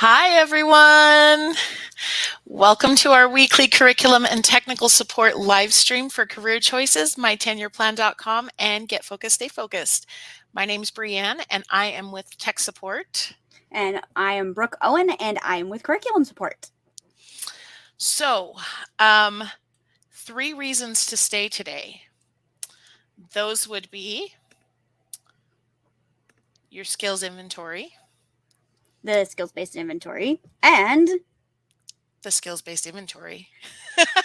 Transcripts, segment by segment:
Hi, everyone. Welcome to our weekly curriculum and technical support live stream for career choices, mytenureplan.com, and Get Focused, Stay Focused. My name is Brianne, and I am with tech support. And I am Brooke Owen, and I am with curriculum support. So, 3 reasons to stay today. Those would be your skills inventory, The skills-based inventory, and the skills-based inventory.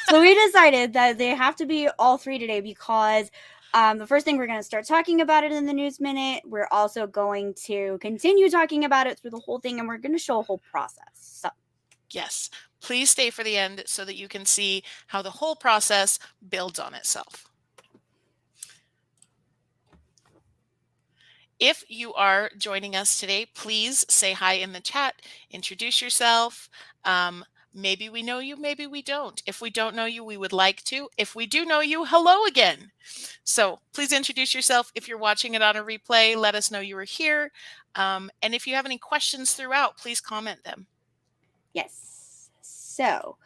so we decided that they have to be all three today because the first thing we're going to start talking about it in the news minute. We're also going to continue talking about it through the whole thing, and we're going to show a whole process. So Yes, please stay for the end so that you can see how the whole process builds on itself. If you are joining us today, please say hi in the chat, introduce yourself. Maybe we know you, maybe we don't. If we don't know you, we would like to. If we do know you, hello again. So please introduce yourself. If you're watching it on a replay, let us know you were here. And if you have any questions throughout, please comment them. yes, so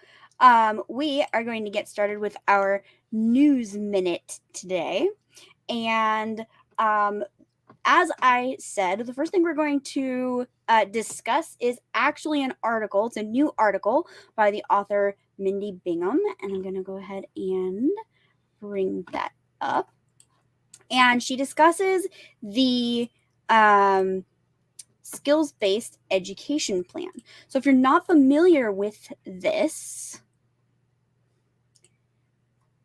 we are going to get started with our news minute today, and as I said, the first thing we're going to discuss is actually an article. It's a new article by the author Mindy Bingham, and I'm going to go ahead and bring that up. And she discusses the skills-based education plan. So if you're not familiar with this,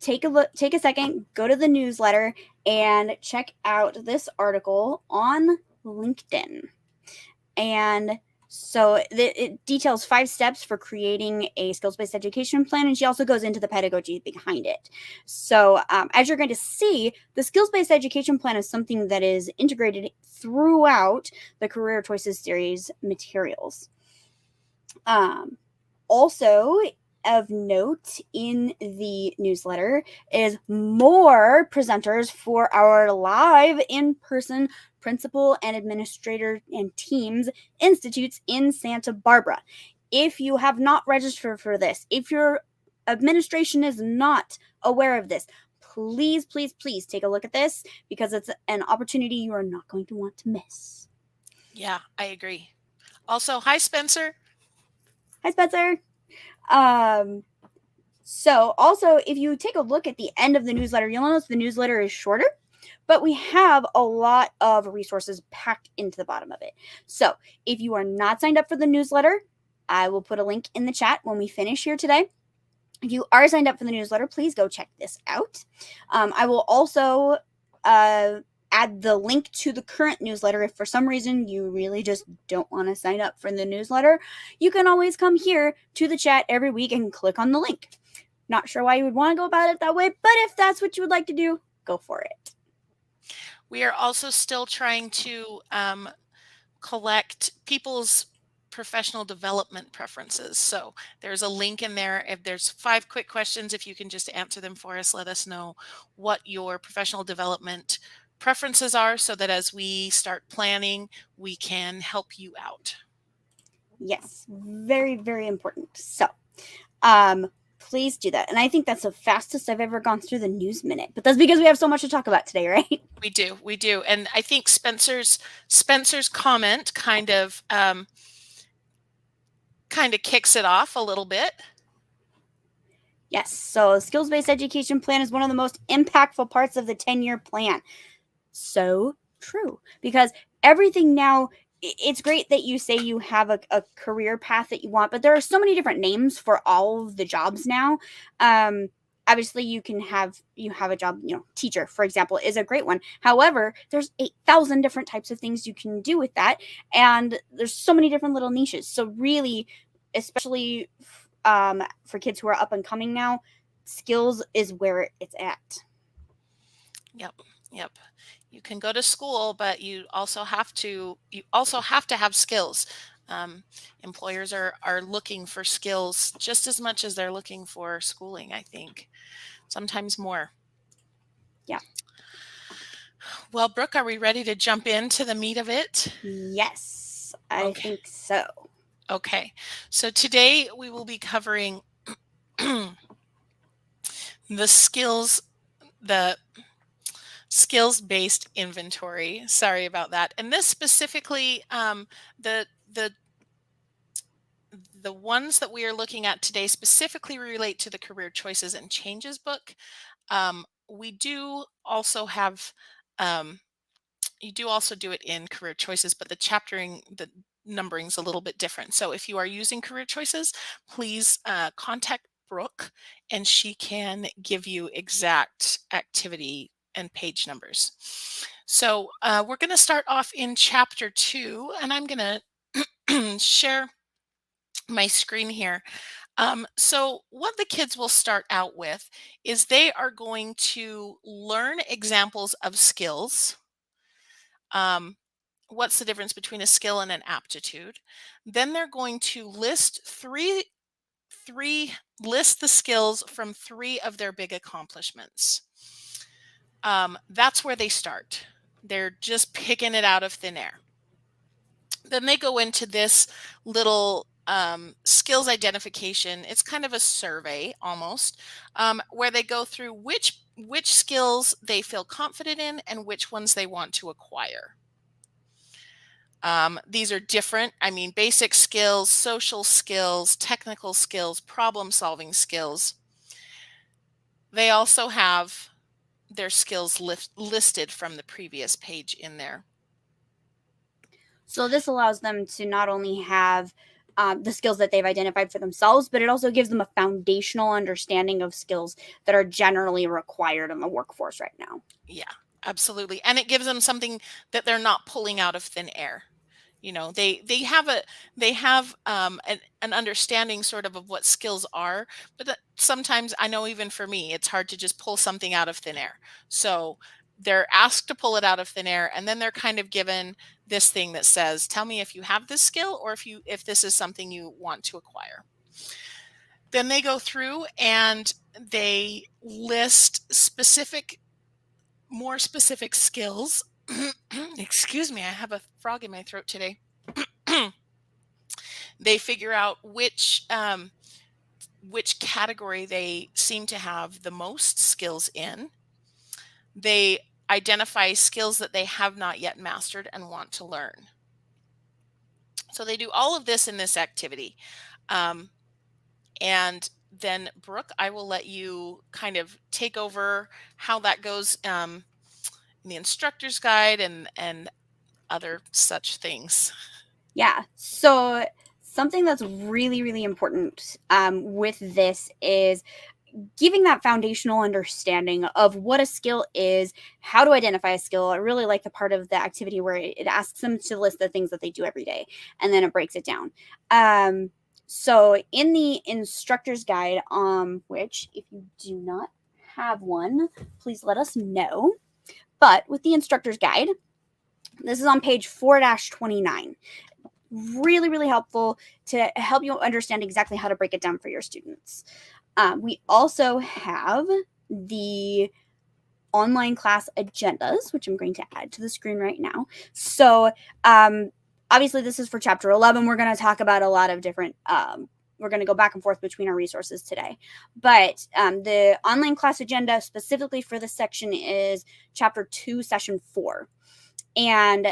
take a second, go to the newsletter, and check out this article on LinkedIn. And so it details 5 steps for creating a skills-based education plan, and she also goes into the pedagogy behind it. So as you're going to see, the skills-based education plan is something that is integrated throughout the Career Choices series materials. Also, of note in the newsletter is more presenters for our live in-person principal and administrator and teams institutes in Santa Barbara. If you have not registered for this, if your administration is not aware of this, please take a look at this, because it's an opportunity you are not going to want to miss. Yeah, I agree. Also, hi, Spencer. Hi, Spencer. So also, if you take a look at the end of the newsletter, you'll notice the newsletter is shorter, but we have a lot of resources packed into the bottom of it. So if you are not signed up for the newsletter, I will put a link in the chat when we finish here today. If you are signed up for the newsletter, please go check this out. I will also add the link to the current newsletter. If for some reason you really just don't want to sign up for the newsletter, you can always come here to the chat every week and click on the link. Not sure why you would want to go about it that way, but if that's what you would like to do, go for it. We are also still trying to collect people's professional development preferences. So there's a link in there. If there's 5 quick questions, if you can just answer them for us, let us know what your professional development preferences are, so that as we start planning, we can help you out. Yes, very, very important. So, please do that. And I think that's the fastest I've ever gone through the news minute. But that's because we have so much to talk about today, right? We do. And I think Spencer's comment kind of kicks it off a little bit. Yes. So skills-based education plan is one of the most impactful parts of the 10-year plan. So true. Because everything now, it's great that you say you have a career path that you want, but there are so many different names for all of the jobs now. Obviously you have a job, teacher, for example, is a great one. However, there's 8,000 different types of things you can do with that. And there's so many different little niches. So really, especially for kids who are up and coming now, skills is where it's at. Yep. You can go to school, but you also have to have skills. Employers are looking for skills just as much as they're looking for schooling, I think. Sometimes more. Yeah. Well, Brooke, are we ready to jump into the meat of it? Yes, I think so. Okay, so today we will be covering the the skills-based inventory. Sorry about that. And this specifically, the the the ones that we are looking at today specifically relate to the Career Choices and Changes book. We do also have you do also do it in Career Choices, but the numbering is a little bit different. So if you are using Career Choices, please contact Brooke, and she can give you exact activity and page numbers. So we're going to start off in Chapter 2, and I'm going to share my screen here. So what the kids will start out with is they are going to learn examples of skills. Um, what's the difference between a skill and an aptitude? Then they're going to list the skills from 3 of their big accomplishments. That's where they start. They're just picking it out of thin air. Then they go into this little skills identification. It's kind of a survey almost, where they go through which skills they feel confident in and which ones they want to acquire. These are different. I mean, basic skills, social skills, technical skills, problem solving skills. They also have their skills listed from the previous page in there. So this allows them to not only have the skills that they've identified for themselves, but it also gives them a foundational understanding of skills that are generally required in the workforce right now. Yeah, absolutely. And it gives them something that they're not pulling out of thin air. You know, they have an understanding sort of what skills are, but that sometimes I know even for me, it's hard to just pull something out of thin air. So they're asked to pull it out of thin air, and then they're kind of given this thing that says, tell me if you have this skill or if this is something you want to acquire. Then they go through and they list more specific skills. Excuse me, I have a frog in my throat today. They figure out which category they seem to have the most skills in. They identify skills that they have not yet mastered and want to learn. So they do all of this in this activity. And then, Brooke, I will let you kind of take over how that goes in the instructor's guide and other such things. Yeah. So something that's really, really important with this is giving that foundational understanding of what a skill is, how to identify a skill. I really like the part of the activity where it asks them to list the things that they do every day, and then it breaks it down. So in the instructor's guide, which if you do not have one, please let us know. But with the instructor's guide, this is on page 4-29. Really, really helpful to help you understand exactly how to break it down for your students. We also have the online class agendas, which I'm going to add to the screen right now. So obviously this is for chapter 11. We're going to talk about a lot of different we're going to go back and forth between our resources today. But the online class agenda specifically for this section is chapter 2, session 4. And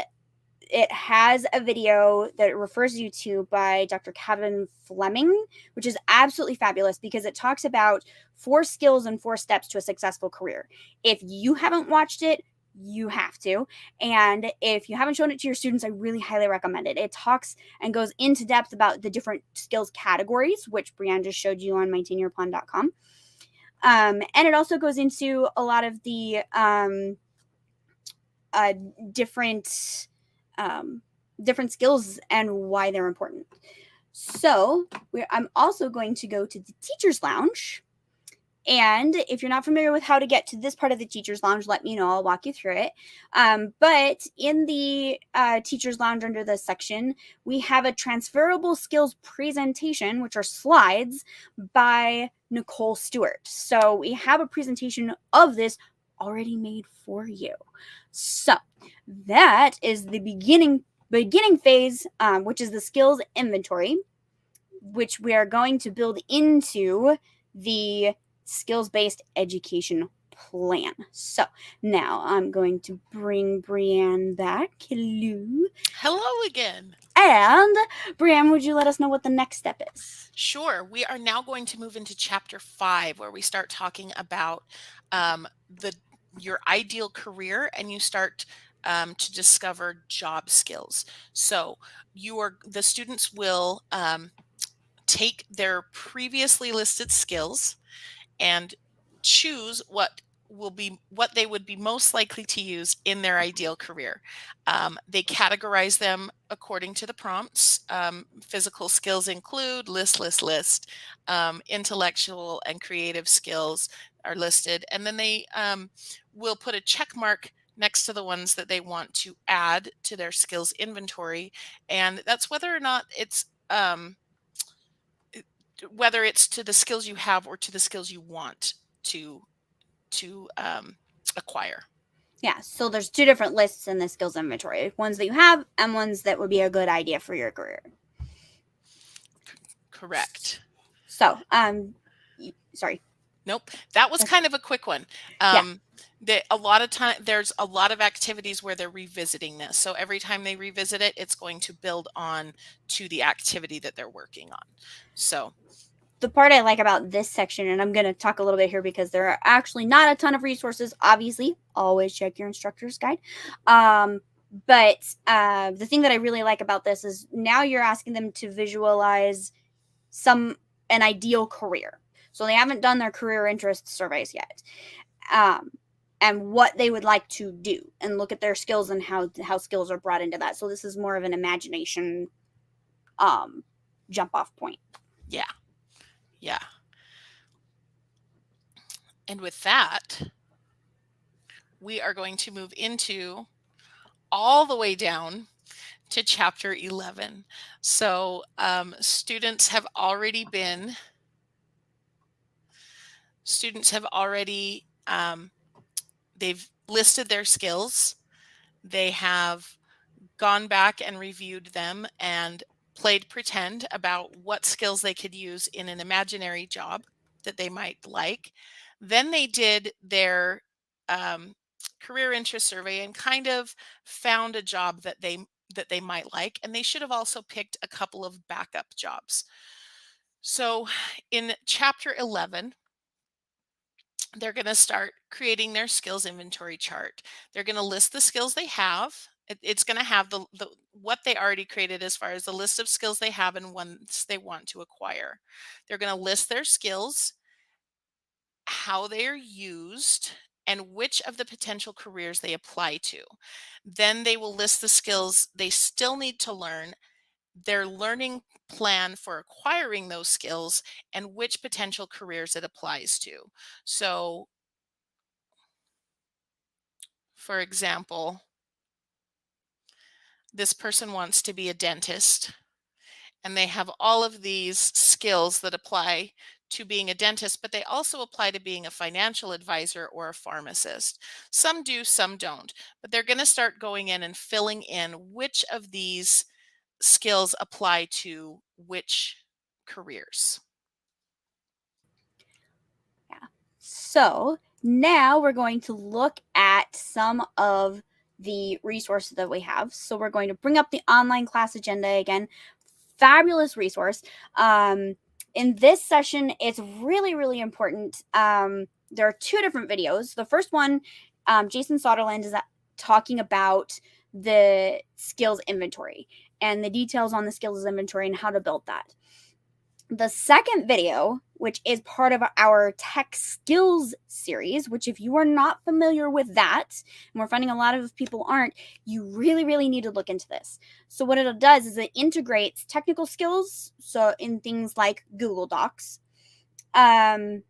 it has a video that it refers you to by Dr. Kevin Fleming, which is absolutely fabulous because it talks about 4 skills and 4 steps to a successful career. If you haven't watched it, you have to. And if you haven't shown it to your students, I really highly recommend it. It talks and goes into depth about the different skills categories, which Brianne just showed you on mytenureplan.com. And it also goes into a lot of the different skills and why they're important. So I'm also going to go to the Teacher's Lounge. And if you're not familiar with how to get to this part of the Teacher's Lounge, let me know. I'll walk you through it. But in the Teacher's Lounge under this section, we have a transferable skills presentation, which are slides by Nicole Stewart. So we have a presentation of this already made for you. So that is the beginning beginning phase, which is the skills inventory, which we are going to build into the skills-based education plan. So now I'm going to bring Brianne back. Hello. Hello again. And Brianne, would you let us know what the next step is? Sure. We are now going to move into chapter 5, where we start talking about the your ideal career, and you start to discover job skills. So the students will take their previously listed skills and choose what they would be most likely to use in their ideal career. They categorize them according to the prompts. Physical skills include list. Intellectual and creative skills are listed, and then they will put a check mark next to the ones that they want to add to their skills inventory, and that's whether or not it's whether it's to the skills you have or to the skills you want to acquire. Yeah, so there's two different lists in the skills inventory, ones that you have and ones that would be a good idea for your career. Correct. So, sorry. Nope, that was kind of a quick one. Yeah. A lot of time there's a lot of activities where they're revisiting this. So every time they revisit it, it's going to build on to the activity that they're working on. So the part I like about this section, and I'm going to talk a little bit here because there are actually not a ton of resources. Obviously, always check your instructor's guide. But the thing that I really like about this is now you're asking them to visualize an ideal career. So they haven't done their career interest surveys yet. And what they would like to do, and look at their skills and how skills are brought into that. So this is more of an imagination jump off point. Yeah. And with that, we are going to move into all the way down to chapter 11. So students have already they've listed their skills. They have gone back and reviewed them and played pretend about what skills they could use in an imaginary job that they might like. Then they did their career interest survey and kind of found a job that they might like, and they should have also picked a couple of backup jobs. So in chapter 11, they're going to start creating their skills inventory chart. They're going to list the skills they have. It's going to have the what they already created as far as the list of skills they have and ones they want to acquire. They're going to list their skills, how they are used, and which of the potential careers they apply to. Then they will list the skills they still need to learn, their learning plan for acquiring those skills, and which potential careers it applies to. So, for example, this person wants to be a dentist, and they have all of these skills that apply to being a dentist, but they also apply to being a financial advisor or a pharmacist. Some do, some don't, but they're going to start going in and filling in which of these skills apply to which careers. Yeah. So now we're going to look at some of the resources that we have. So we're going to bring up the online class agenda again. Fabulous resource. In this session, it's really, really important. There are two different videos. The first one, Jason Soderland is talking about the skills inventory and the details on the skills inventory and how to build that. The second video, which is part of our tech skills series, which if you are not familiar with that, and we're finding a lot of people aren't, you really, really need to look into this. So what it does is it integrates technical skills, so in things like Google Docs, and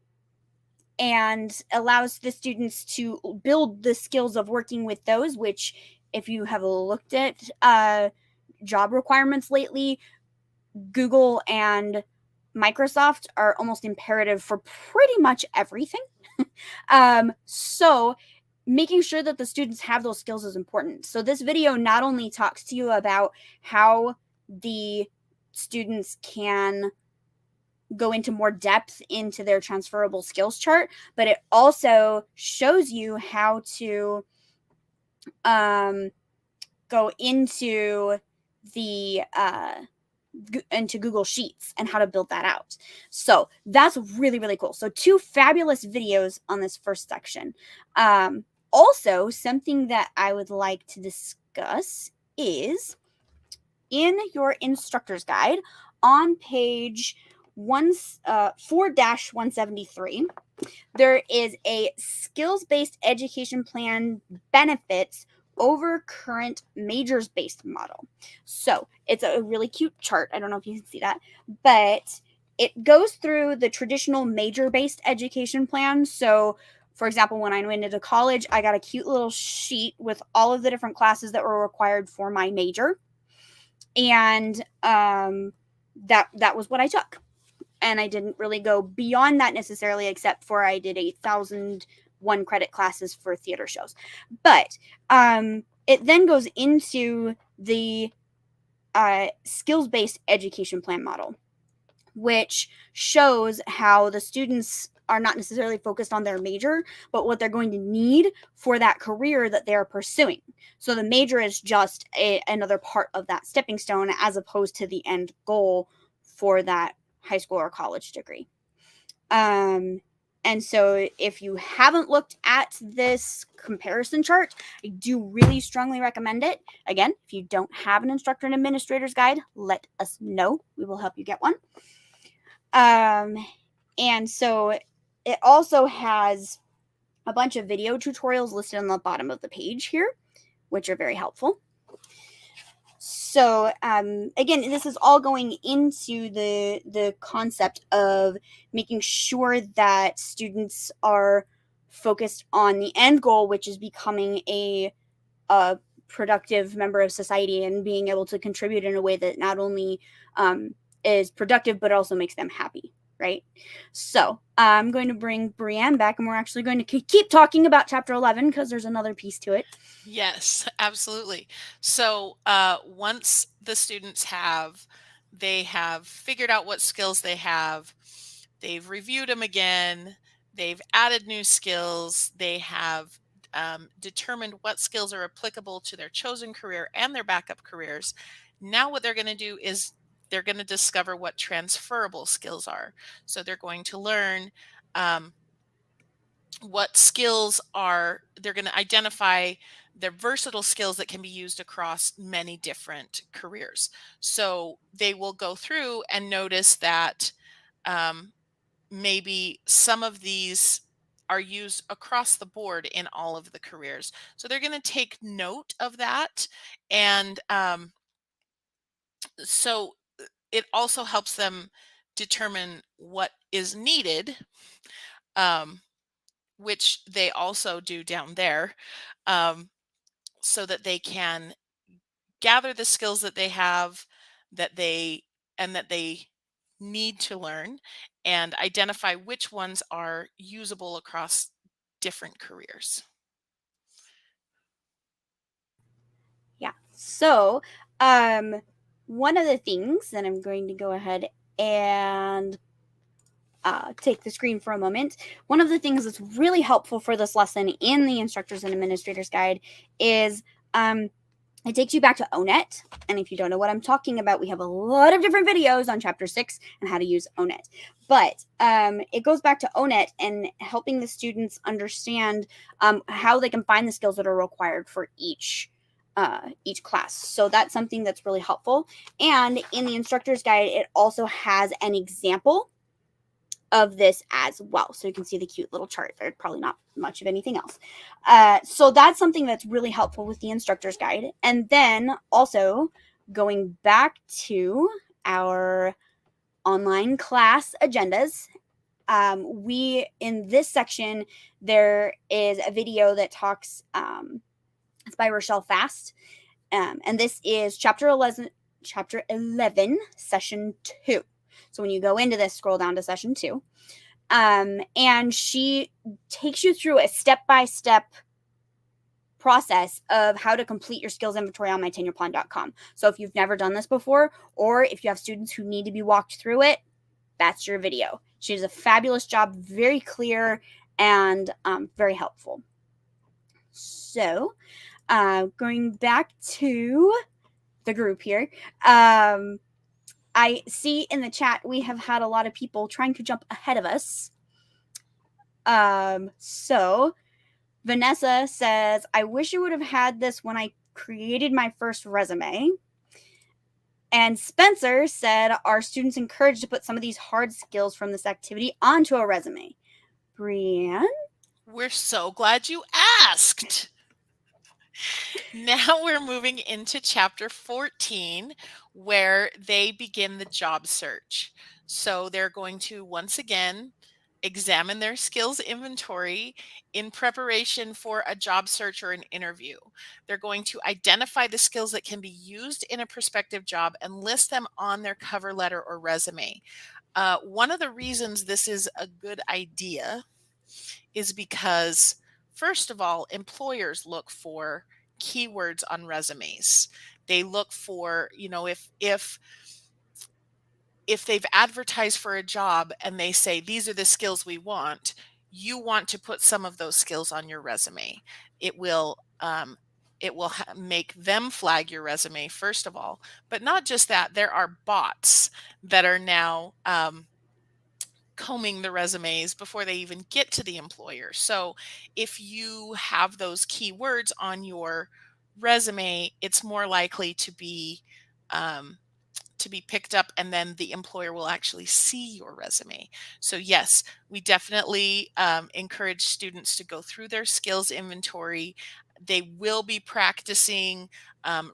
allows the students to build the skills of working with those, which if you have looked at job requirements lately, Google and Microsoft are almost imperative for pretty much everything. So making sure that the students have those skills is important. So this video not only talks to you about how the students can go into more depth into their transferable skills chart, but it also shows you how to go into the into Google Sheets and how to build that out. So that's really, really cool. So 2 fabulous videos on this first section. Also, something that I would like to discuss is in your instructor's guide on page 4-173, there is a skills-based education plan benefits over current majors-based model. So it's a really cute chart. I don't know if you can see that, but it goes through the traditional major-based education plan. So for example, when I went into college, I got a cute little sheet with all of the different classes that were required for my major. And that was what I took. And I didn't really go beyond that necessarily, except for I did 1,001 credit classes for theater shows. But it then goes into the skills-based education plan model, which shows how the students are not necessarily focused on their major, but what they're going to need for that career that they're pursuing. So the major is just another part of that stepping stone, as opposed to the end goal for that high school or college degree. And so if you haven't looked at this comparison chart, I do really strongly recommend it. Again, if you don't have an instructor and administrator's guide, let us know. We will help you get one. And so it also has a bunch of video tutorials listed on the bottom of the page here, which are very helpful. So again, this is all going into the concept of making sure that students are focused on the end goal, which is becoming a productive member of society and being able to contribute in a way that not only is productive, but also makes them happy, right? So I'm going to bring Brianne back, and we're actually going to keep talking about chapter 11 because there's another piece to it. Yes, absolutely. So once the students they have figured out what skills they have, they've reviewed them again, they've added new skills, they have determined what skills are applicable to their chosen career and their backup careers. Now what they're going to do is they're going to discover what transferable skills are. So they're going to learn what skills they're going to identify the versatile skills that can be used across many different careers. So they will go through and notice that maybe some of these are used across the board in all of the careers. So they're going to take note of that. And so it also helps them determine what is needed, which they also do down there, so that they can gather the skills that they have that they need to learn, and identify which ones are usable across different careers. Yeah. So one of the things that I'm going to go ahead and take the screen for a moment. One of the things that's really helpful for this lesson in the Instructors and Administrators Guide is it takes you back to ONET. And if you don't know what I'm talking about, we have a lot of different videos on Chapter 6 and how to use ONET. But it goes back to ONET and helping the students understand how they can find the skills that are required for each class. So that's something that's really helpful. And in the Instructor's Guide, it also has an example of this as well. So you can see the cute little chart. There's probably not much of anything else. So that's something that's really helpful with the instructor's guide. And then also going back to our online class agendas, we, in this section, there is a video that talks, it's by Rochelle Fast. And this is chapter 11, session 2. So when you go into this, scroll down to session 2. And she takes you through a step-by-step process of how to complete your skills inventory on mytenureplan.com. So if you've never done this before, or if you have students who need to be walked through it, that's your video. She does a fabulous job, very clear and very helpful. So going back to the group here, I see in the chat we have had a lot of people trying to jump ahead of us. So Vanessa says, I wish you would have had this when I created my first resume. And Spencer said, are students encouraged to put some of these hard skills from this activity onto a resume? Brianne? We're so glad you asked. Now we're moving into chapter 14, where they begin the job search. So they're going to once again examine their skills inventory in preparation for a job search or an interview. They're going to identify the skills that can be used in a prospective job and list them on their cover letter or resume. One of the reasons this is a good idea is because, first of all, employers look for keywords on resumes. They look for, if they've advertised for a job and they say these are the skills we want, you want to put some of those skills on your resume. It will make them flag your resume, first of all. But not just that, there are bots that are now combing the resumes before they even get to the employer. So if you have those keywords on your resume, it's more likely to be picked up, and then the employer will actually see your resume. So yes, we definitely encourage students to go through their skills inventory. They will be practicing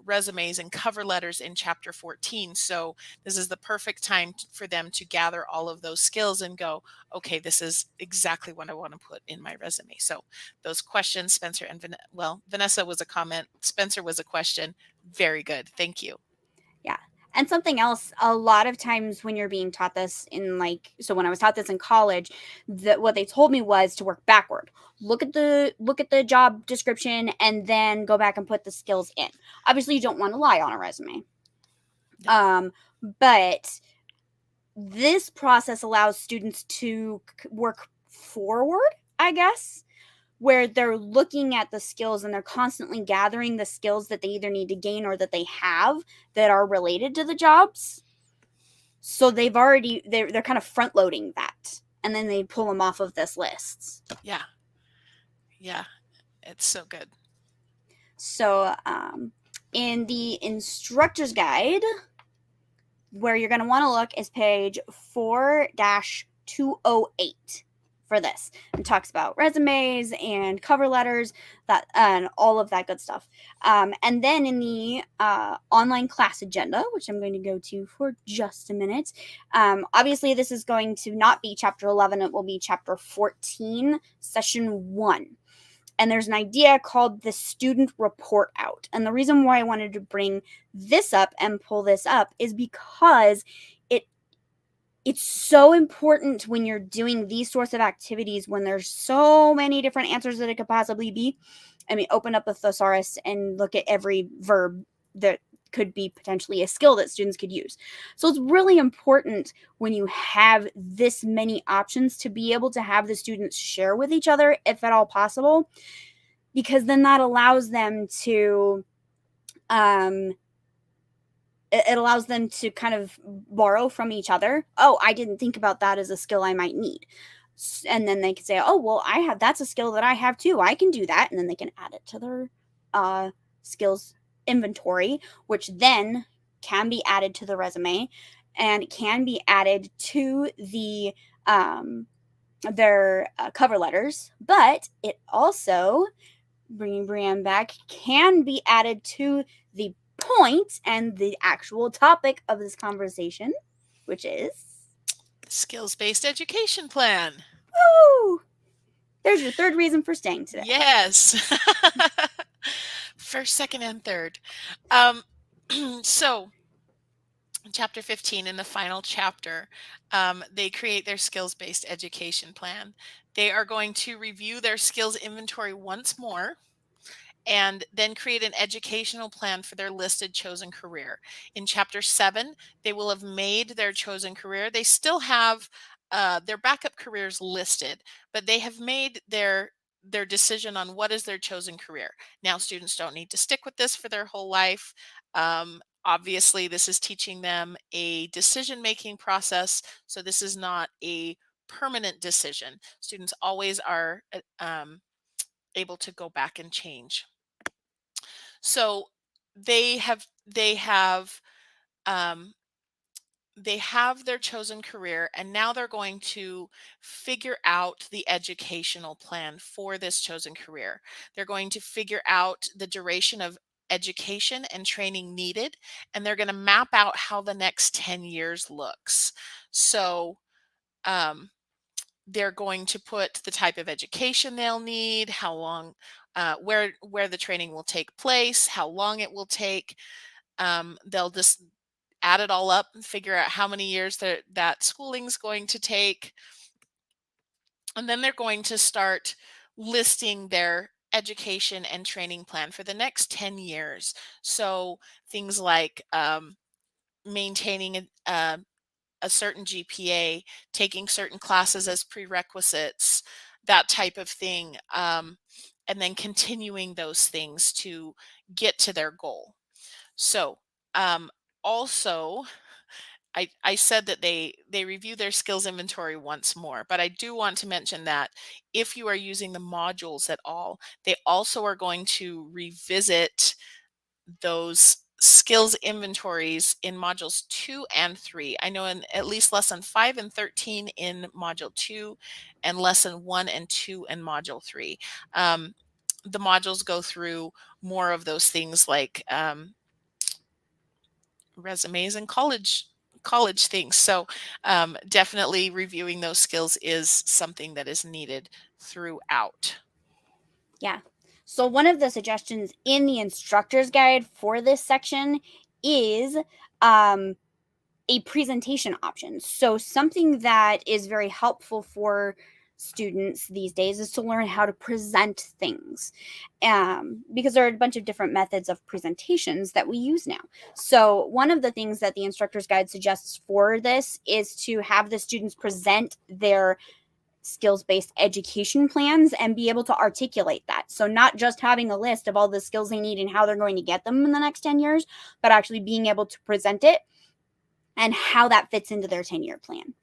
resumes and cover letters in chapter 14. So this is the perfect time for them to gather all of those skills and go, okay, this is exactly what I want to put in my resume. So those questions, Spencer and Vanessa was a comment, Spencer was a question. Very good. Thank you. Yeah. And something else, a lot of times when you're being taught this so when I was taught this in college, what they told me was to work backward. Look at the job description and then go back and put the skills in. Obviously, you don't want to lie on a resume. Yep. But this process allows students to work forward, I guess, where they're looking at the skills and they're constantly gathering the skills that they either need to gain or that they have that are related to the jobs. So they're kind of front loading that, and then they pull them off of this list. Yeah. Yeah. It's so good. So in the instructor's guide, where you're going to want to look is page 4-208 for this, and talks about resumes and cover letters, and all of that good stuff. And then in the online class agenda, which I'm going to go to for just a minute, obviously this is going to not be chapter 11, it will be chapter 14, session 1. And there's an idea called the student report out. And the reason why I wanted to bring this up and pull this up is because it's so important when you're doing these sorts of activities, when there's so many different answers that it could possibly be. I mean, open up a thesaurus and look at every verb that could be potentially a skill that students could use. So it's really important when you have this many options to be able to have the students share with each other, if at all possible, because then that allows them to it allows them to kind of borrow from each other. Oh, I didn't think about that as a skill I might need. And then they can say, oh, well, that's a skill that I have too. I can do that. And then they can add it to their skills inventory, which then can be added to the resume and can be added to the their cover letters. But it also, bringing Brianne back, can be added to the point and the actual topic of this conversation, which is Skills-based education plan. Woo! There's your third reason for staying today. Yes. First, second, and third. So chapter 15, in the final chapter, they create their skills-based education plan. They are going to review their skills inventory once more, and then create an educational plan for their listed chosen career. In Chapter 7, they will have made their chosen career. They still have their backup careers listed, but they have made their decision on what is their chosen career. Now, students don't need to stick with this for their whole life. Obviously, this is teaching them a decision-making process, so this is not a permanent decision. Students always are able to go back and change. So they have they have um, they have their chosen career, and now they're going to figure out the educational plan for this chosen career. They're going to figure out the duration of education and training needed, and they're going to map out how the next 10 years looks. So um, they're going to put the type of education they'll need, how long, where the training will take place, how long it will take. They'll just add it all up and figure out how many years that schooling's going to take. And then they're going to start listing their education and training plan for the next 10 years. So things like maintaining a certain GPA, taking certain classes as prerequisites, that type of thing, and then continuing those things to get to their goal. So also, I said that they review their skills inventory once more, but I do want to mention that if you are using the modules at all, they also are going to revisit those skills inventories in modules 2 and 3. I know in at least lesson 5 and 13 in module 2 and lesson 1 and 2 in module 3. The modules go through more of those things like resumes and college things. So definitely reviewing those skills is something that is needed throughout. Yeah. So one of the suggestions in the instructor's guide for this section is a presentation option. So something that is very helpful for students these days is to learn how to present things, because there are a bunch of different methods of presentations that we use now. So one of the things that the instructor's guide suggests for this is to have the students present their skills-based education plans and be able to articulate that. So not just having a list of all the skills they need and how they're going to get them in the next 10 years, but actually being able to present it and how that fits into their 10-year plan.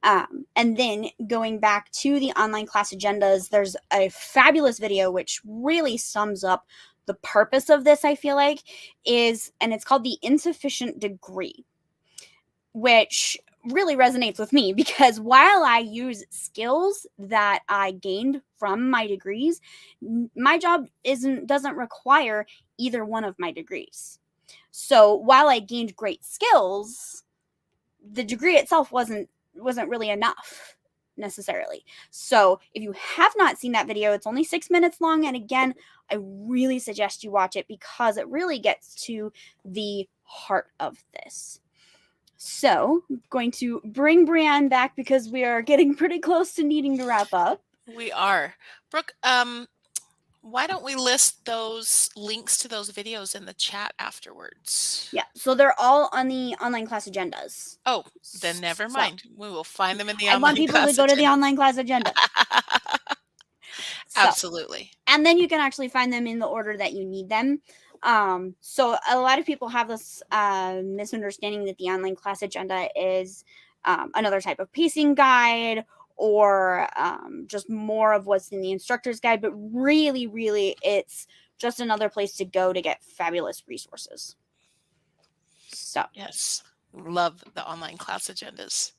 And then going back to the online class agendas, there's a fabulous video which really sums up the purpose of this, I feel like, and it's called the Insufficient Degree, which really resonates with me because while I use skills that I gained from my degrees, my job doesn't require either one of my degrees. So while I gained great skills, the degree itself wasn't really enough necessarily. So if you have not seen that video, it's only 6 minutes long, and again, I really suggest you watch it because it really gets to the heart of this. So I'm going to bring Brianne back because we are getting pretty close to needing to wrap up. We are. Brooke, why don't we list those links to those videos in the chat afterwards? Yeah, so they're all on the online class agendas. Oh, then never mind. We will find them in the I online want people class to go to the agenda. online class agenda. Absolutely. And then you can actually find them in the order that you need them. So a lot of people have this misunderstanding that the online class agenda is another type of pacing guide or just more of what's in the instructor's guide, but really, really, it's just another place to go to get fabulous resources. So yes, love the online class agendas.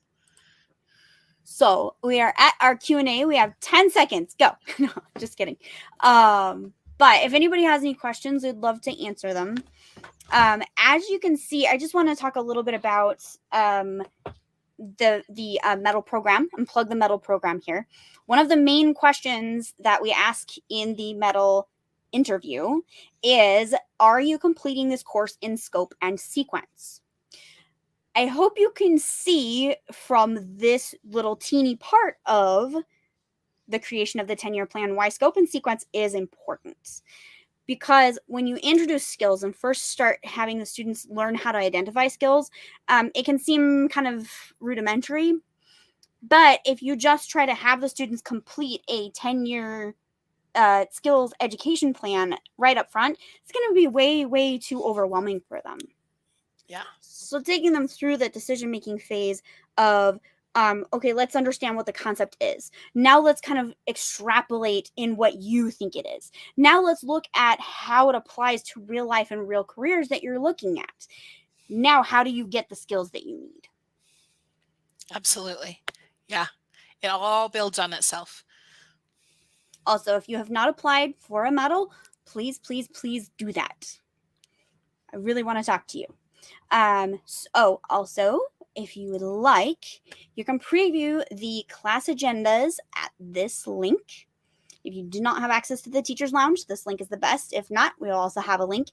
So we are at our Q&A. We have 10 seconds. Go. No, just kidding. But if anybody has any questions, we'd love to answer them. As you can see, I just want to talk a little bit about the medal program and plug the medal program here. One of the main questions that we ask in the medal interview is, are you completing this course in scope and sequence? I hope you can see from this little teeny part of the creation of the 10-year plan why scope and sequence is important. because when you introduce skills and first start having the students learn how to identify skills, it can seem kind of rudimentary. But if you just try to have the students complete a 10-year skills education plan right up front, it's going to be way, way too overwhelming for them. Yeah. So taking them through the decision-making phase of, okay, let's understand what the concept is. Now let's kind of extrapolate in what you think it is. Now let's look at how it applies to real life and real careers that you're looking at. Now, how do you get the skills that you need? Absolutely. Yeah. It all builds on itself. Also, if you have not applied for a medal, please, please, please do that. I really want to talk to you. Also, if you would like, you can preview the class agendas at this link. If you do not have access to the Teacher's Lounge, this link is the best. If not, we'll also have a link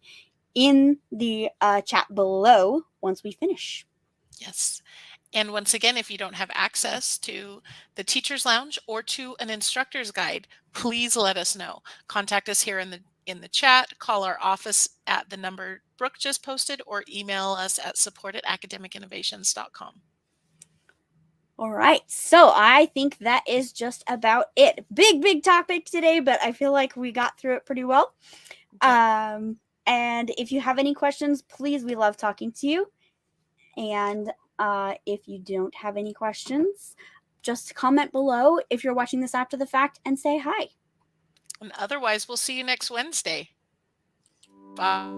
in the chat below once we finish. Yes. And once again, if you don't have access to the Teacher's Lounge or to an instructor's guide, please let us know. Contact us here in the chat, call our office at the number Brooke just posted, or email us at support@academicinnovations.com. All right, so I think that is just about it. Big topic today, but I feel like we got through it pretty well. Okay. And if you have any questions, please, we love talking to you. And if you don't have any questions, just comment below if you're watching this after the fact and say hi. And otherwise, we'll see you next Wednesday. Bye.